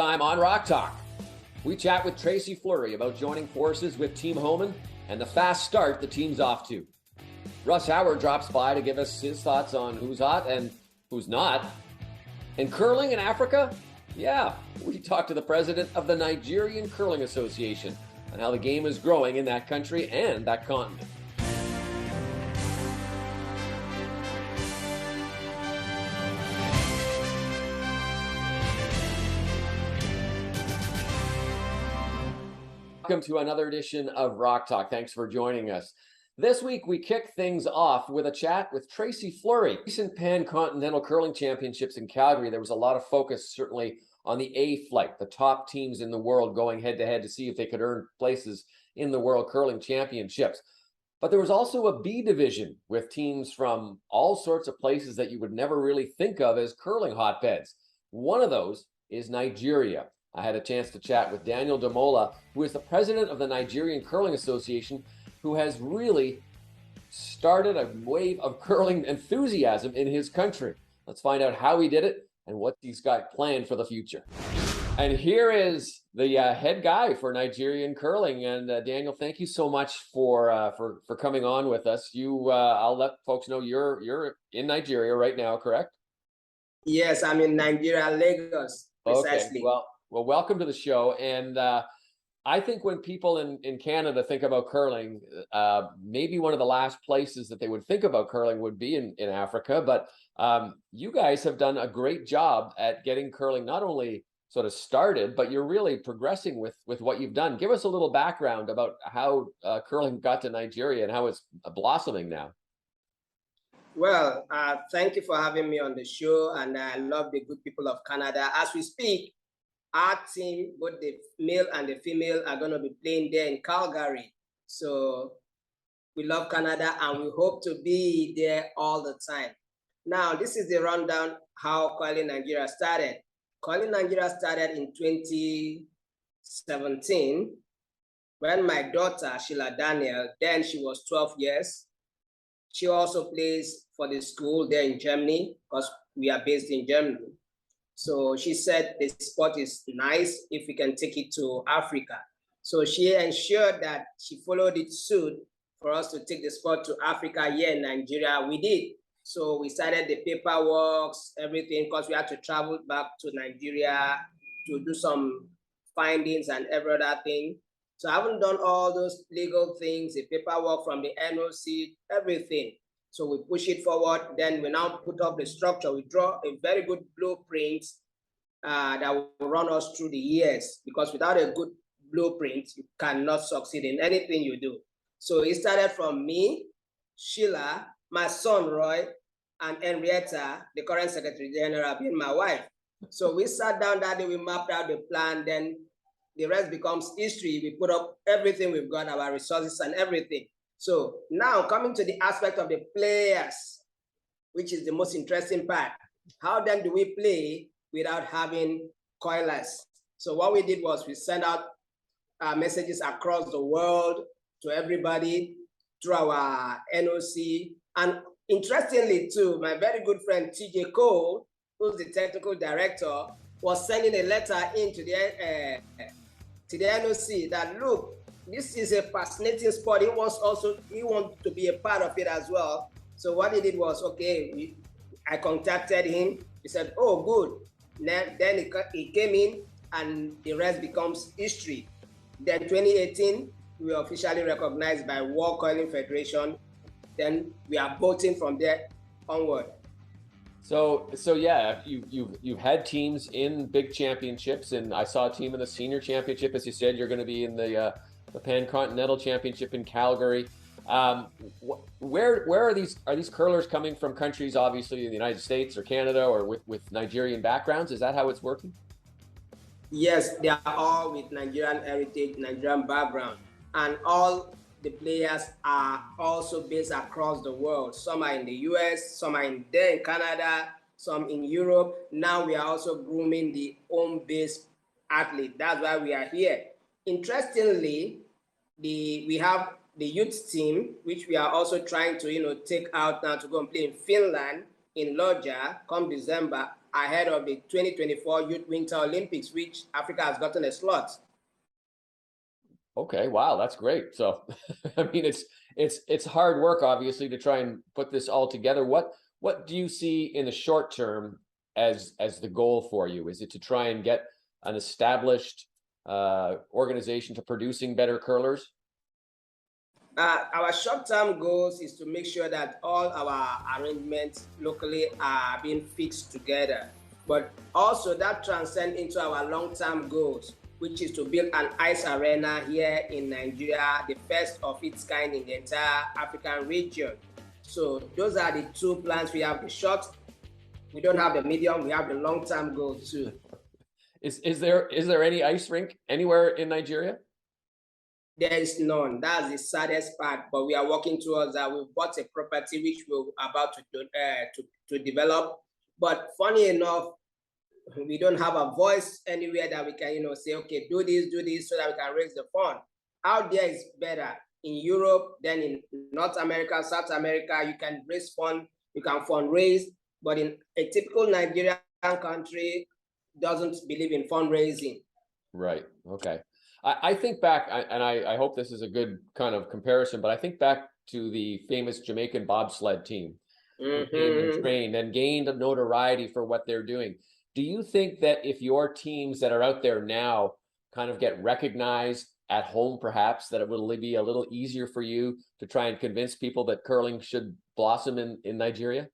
Time on Rock Talk. We chat with Tracy Fleury about joining forces with Team Homan and the fast start the team's off to. Russ Howard drops by to give us his thoughts on who's hot and who's not. And curling in Africa? Yeah, we talked to the president of the Nigerian Curling Association and how the game is growing in that country and that continent. Welcome to another edition of Rock Talk. Thanks for joining us. This week, we kick things off with a chat with Tracy Fleury. Recent Pan-Continental Curling Championships in Calgary, there was a lot of focus, certainly, on the A flight, the top teams in the world going head-to-head to see if they could earn places in the World Curling Championships. But there was also a B division with teams from all sorts of places that you would never really think of as curling hotbeds. One of those is Nigeria. I had a chance to chat with Daniel Damola, who is the president of the Nigerian Curling Association, who has really started a wave of curling enthusiasm in his country. Let's find out how he did it and what he's got planned for the future. And here is the head guy for Nigerian curling. And Daniel, thank you so much for coming on with us. I'll let folks know you're in Nigeria right now, correct? Yes, I'm in Nigeria, Lagos, precisely. Okay, well, welcome to the show. And I think when people in Canada think about curling, maybe one of the last places that they would think about curling would be in Africa. But you guys have done a great job at getting curling not only sort of started, but you're really progressing with what you've done. Give us a little background about how curling got to Nigeria and how it's blossoming now. Well, thank you for having me on the show. And I love the good people of Canada. As we speak, our team, both the male and the female, are going to be playing there in Calgary. So we love Canada and we hope to be there all the time. Now, this is the rundown how Curling Nigeria started. Curling Nigeria started in 2017 when my daughter, Sheila Daniel, then she was 12 years. She also plays for the school there in Germany because we are based in Germany. So she said the sport is nice if we can take it to Africa. So she ensured that she followed it suit for us to take the sport to Africa here in Nigeria. We did. So we started the paperwork, everything, because we had to travel back to Nigeria to do some findings and every other thing. So I haven't done all those legal things, the paperwork from the NOC, everything. So we push it forward. Then we now put up the structure. We draw a very good blueprint that will run us through the years, because without a good blueprint, you cannot succeed in anything you do. So it started from me, Sheila, my son, Roy, and Henrietta, the current Secretary General, being my wife. So we sat down that day, we mapped out the plan, then the rest becomes history. We put up everything we've got, our resources and everything. So now coming to the aspect of the players, which is the most interesting part. How then do we play without having coilers? So what we did was we sent out messages across the world to everybody through our NOC. And interestingly too, my very good friend TJ Cole, who's the technical director, was sending a letter into the NOC that, look, this is a fascinating sport. He wants to be a part of it as well. So what he did was, okay, I contacted him. He said, oh, good. Then he came in and the rest becomes history. Then 2018, we were officially recognized by World Curling Federation. Then we are voting from there onward. So yeah, you've had teams in big championships, and I saw a team in the senior championship. As you said, you're going to be in the Pan-Continental Championship in Calgary. Where are these curlers coming from? Countries, obviously, in the United States or Canada, or with Nigerian backgrounds? Is that how it's working? Yes, they are all with Nigerian heritage, Nigerian background, and all the players are also based across the world. Some are in the US, some are in Canada, some in Europe. Now we are also grooming the home-based athlete. That's why we are here. Interestingly, we have the youth team, which we are also trying to take out now to go and play in Finland, in Lodja, come December. ahead of the 2024 Youth Winter Olympics, which Africa has gotten a slot. Okay, wow, that's great. So, I mean, it's hard work, obviously, to try and put this all together. What do you see in the short term as the goal for you? Is it to try and get an established organization to producing better curlers? Our short-term goals is to make sure that all our arrangements locally are being fixed together, but also that transcends into our long-term goals, which is to build an ice arena here in Nigeria, the first of its kind in the entire African region. So those are the two plans we have. The short, we don't have the medium, we have the long-term goal too. Is there any ice rink anywhere in Nigeria? There is none. That's the saddest part, but we are working towards that. We bought a property which we're about to develop. But funny enough, we don't have a voice anywhere that we can, say, okay, do this, so that we can raise the fund. Out there is better. In Europe, then in North America, South America, you can raise fund, you can fundraise. But in a typical Nigerian country, doesn't believe in fundraising. Right. Okay. I think back, and I hope this is a good kind of comparison, but I think back to the famous Jamaican bobsled team who came and trained and gained a notoriety for what they're doing. Do you think that if your teams that are out there now kind of get recognized at home, perhaps, that it will be a little easier for you to try and convince people that curling should blossom in Nigeria?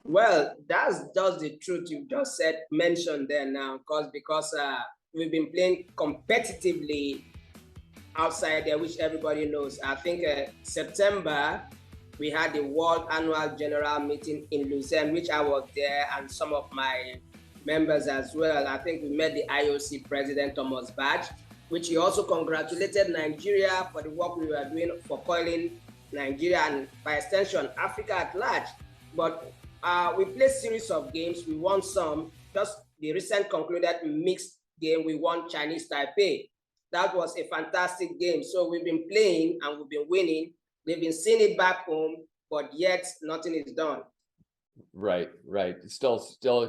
Well, that's the truth you just mentioned there now, because we've been playing competitively outside there, which everybody knows. I think September, we had the World Annual General Meeting in Lucerne, which I was there, and some of my members as well. I think we met the IOC President, Thomas Bach, which he also congratulated Nigeria for the work we were doing for coiling Nigeria and, by extension, Africa at large. But we played a series of games. We won some. Just the recent concluded mixed game, we won Chinese Taipei. That was a fantastic game. So we've been playing and we've been winning. They've been seeing it back home, but yet nothing is done. Right. Still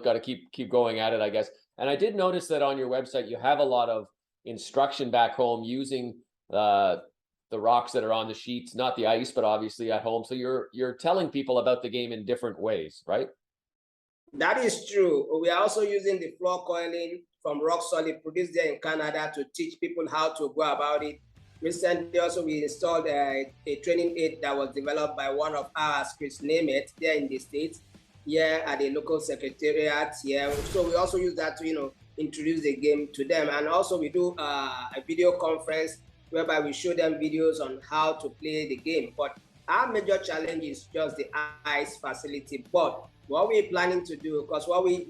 got to keep going at it, I guess. And I did notice that on your website, you have a lot of instruction back home using the rocks that are on the sheets, not the ice, but obviously at home. So you're telling people about the game in different ways, right? That is true. We are also using the floor coiling from rock solid produced there in Canada to teach people how to go about it. Recently, also, we installed a training aid that was developed by one of our Chris Nemeth there in the States, here at the local secretariat here. So we also use that to, introduce the game to them. And also we do a video conference whereby we show them videos on how to play the game. But our major challenge is just the ice facility. But what we're planning to do, because what we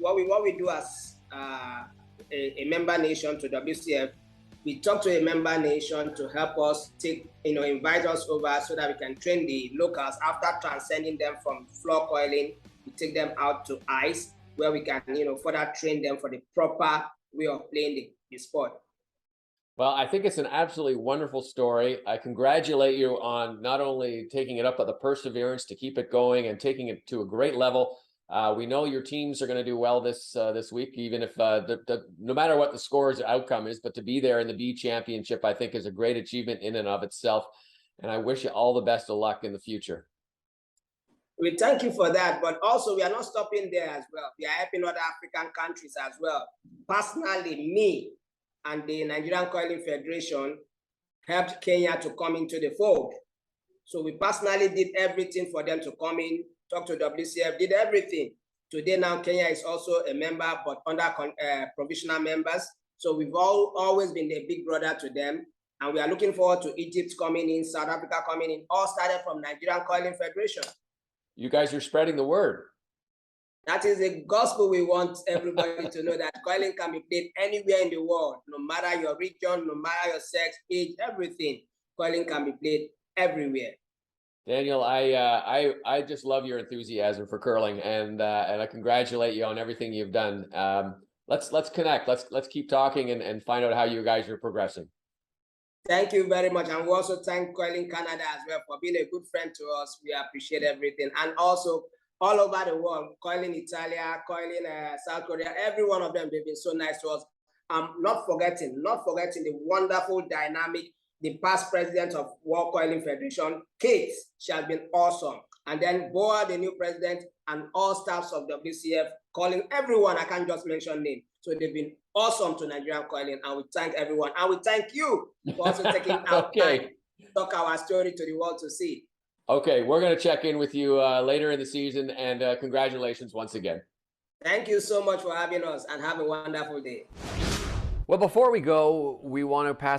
do as a member nation to WCF, we talk to a member nation to help us invite us over so that we can train the locals. After transcending them from floor coiling, we take them out to ice where we can, further train them for the proper way of playing the sport. Well, I think it's an absolutely wonderful story. I congratulate you on not only taking it up, but the perseverance to keep it going and taking it to a great level. We know your teams are going to do well this week, even if no matter what the score's outcome is, but to be there in the B championship, I think is a great achievement in and of itself. And I wish you all the best of luck in the future. We thank you for that, but also we are not stopping there as well. We are helping other African countries as well. Personally, me and the Nigerian Curling Federation helped Kenya to come into the fold. So we personally did everything for them to come in, talk to WCF, did everything. Today now Kenya is also a member, but under provisional members. So we've always been a big brother to them. And we are looking forward to Egypt coming in, South Africa coming in, all started from Nigerian Curling Federation. You guys are spreading the word. That is the gospel we want everybody to know, that curling can be played anywhere in the world, no matter your region, no matter your sex, age, everything. Curling can be played everywhere. Daniel, I just love your enthusiasm for curling, and I congratulate you on everything you've done. Let's connect. Let's keep talking and find out how you guys are progressing. Thank you very much. And we also thank Curling Canada as well for being a good friend to us. We appreciate everything. And also all over the world, coiling Italia, coiling South Korea, every one of them, they've been so nice to us. Not forgetting the wonderful dynamic, the past president of World Coiling Federation, Kate, she has been awesome. And then Boa, the new president, and all staffs of WCF, calling everyone, I can't just mention name. So they've been awesome to Nigerian coiling, and we thank everyone. And we thank you for also taking out time to talk our story to the world to see. Okay, we're going to check in with you later in the season, and congratulations once again. Thank you so much for having us, and have a wonderful day. Well, before we go, we want to pass